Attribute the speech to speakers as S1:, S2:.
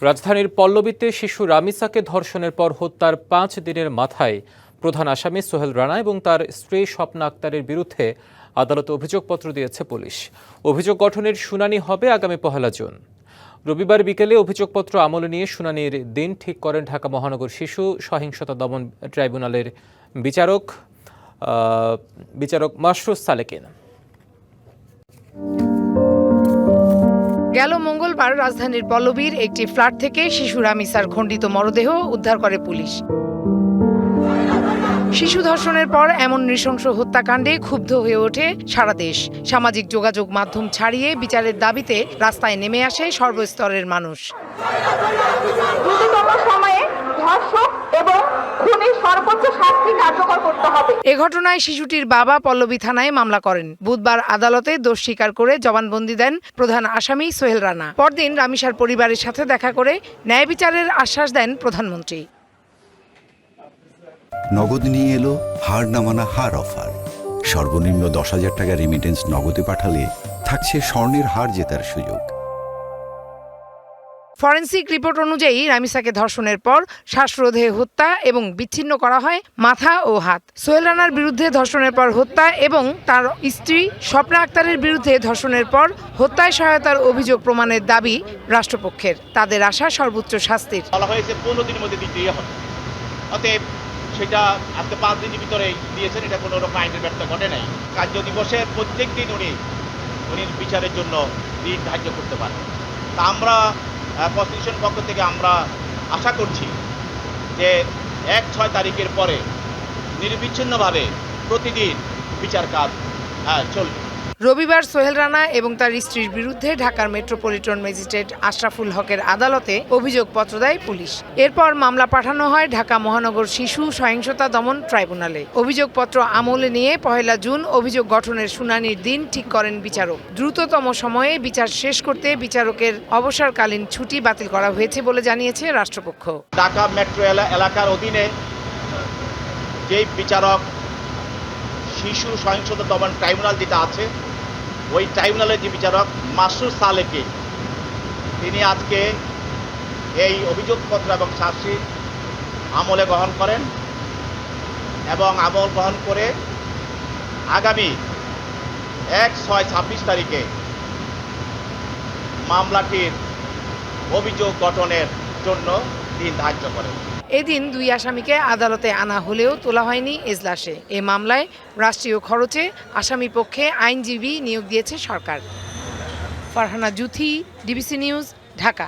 S1: রাজধানীর পল্লবীতে শিশু রামিসাকে ধর্ষণের পর হত্যার ৫ দিনের মাথায় প্রধান আসামি সোহেল রানা এবং তার স্ত্রী স্বপ্না আক্তারের বিরুদ্ধে আদালতে অভিযোগপত্র দিয়েছে পুলিশ। অভিযোগ গঠনের শুনানি হবে আগামী ১ জুন। রবিবার বিকেলে অভিযোগপত্র আমলে নিয়ে শুনানির দিন ঠিক করেন ঢাকা মহানগর শিশু সহিংসতা দমন ট্রাইব্যুনালের বিচারক মাশরুস সালেকিন।
S2: গেল মঙ্গলবার রাজধানীর পল্লবীর একটি ফ্ল্যাট থেকে শিশু রামিসার খণ্ডিত মরদেহ উদ্ধার করে পুলিশ। শিশু ধর্ষণের পর এমন নৃশংস হত্যাকাণ্ডে ক্ষুব্ধ হয়ে ওঠে সারা দেশ। সামাজিক যোগাযোগ মাধ্যম ছাড়িয়ে বিচারের দাবিতে রাস্তায় নেমে আসে সর্বস্তরের মানুষ। এ ঘটনায় শিশুটির বাবা পল্লবী থানায় মামলা করেন। বুধবার আদালতে দোষ স্বীকার করে জবানবন্দি দেন প্রধান আসামি সোহেল রানা। পরদিন রামিসার পরিবারের সাথে দেখা করে ন্যায় বিচারের আশ্বাস দেন প্রধানমন্ত্রী।
S3: নগদ নিয়ে এলো হার না মানা হার অফার। সর্বনিম্ন ১০,০০০ টাকা রেমিটেন্স নগদে পাঠালে থাকছে স্বর্ণের হার জেতার সুযোগ।
S2: ফরেনসিক রিপোর্ট অনুযায়ী রামিসাকে ধর্ষণের পর শ্বাসরোধে হত্যা এবং বিচ্ছিন্ন করা হয় মাথা ও হাত। সোহেল রানার বিরুদ্ধে ধর্ষণের পর হত্যা এবং তার স্ত্রী স্বপ্না আক্তারের বিরুদ্ধে ধর্ষণের পর হত্যায় সহায়তার অভিযোগ প্রমাণের দাবি রাষ্ট্রপক্ষের। তাদের আশা সর্বোচ্চ শাস্তির।
S4: বলা হয়েছে ১৫ দিনের মধ্যে দিতেই হবে। অতএব সেটা আজকে ৫ দিনের ভিতরে দিয়েছেন, এটা কোনো রকম আইনের ব্যর্থ ঘটে নাই। কার্য দিবসের প্রত্যেক দিন উনি বিচারের জন্য দিন ধার্য করতে পারেন। তা আমরা প্রসিকিউশন পক্ষ থেকে আমরা আশা করছি যে ১-৬ তারিখের পরে নিরবিচ্ছিন্নভাবে প্রতিদিন বিচার কাজ চলবে।
S2: রবিবার সোহেল রানা এবং তার স্ত্রীর বিরুদ্ধে ঢাকার মেট্রোপলিটন ম্যাজিস্ট্রেট আশরাফুল হকের আদালতে অভিযোগপত্র দেয় পুলিশ। এরপর মামলা পাঠানো হয় ঢাকা মহানগর শিশু সহিংসতা দমন ট্রাইব্যুনালে। অভিযোগপত্র আমলে নিয়ে ১ জুন অভিযোগ গঠনের শুনানির দিন ঠিক করেন বিচারক। দ্রুততম সময়ে বিচার শেষ করতে বিচারকের অবসরকালীন ছুটি বাতিল করা হয়েছে বলে জানিয়েছে রাষ্ট্রপক্ষ।
S4: ঢাকা মেট্রো এলাকার অধীনে যেই বিচারক শিশু সহিংসতা দমন ট্রাইব্যুনাল যেটা আছে, ওই ট্রাইব্যুনালের যে বিচারক মাশরুস সালেকিন, তিনি আজকে এই অভিযোগপত্র এবং চার্জশিট আমলে গ্রহণ করেন এবং আমল গ্রহণ করে আগামী ১-৬-২৬ তারিখে মামলাটির অভিযোগ গঠনের জন্য দিন ধার্য করেন।
S2: এদিন ২ আসামিকে আদালতে আনা হলেও তোলা হয়নি এজলাসে। এ মামলায় রাষ্ট্রীয় খরচে আসামি পক্ষে আইনজীবী নিয়োগ দিয়েছে সরকার। Farhana Juthi, DBC news, Dhaka.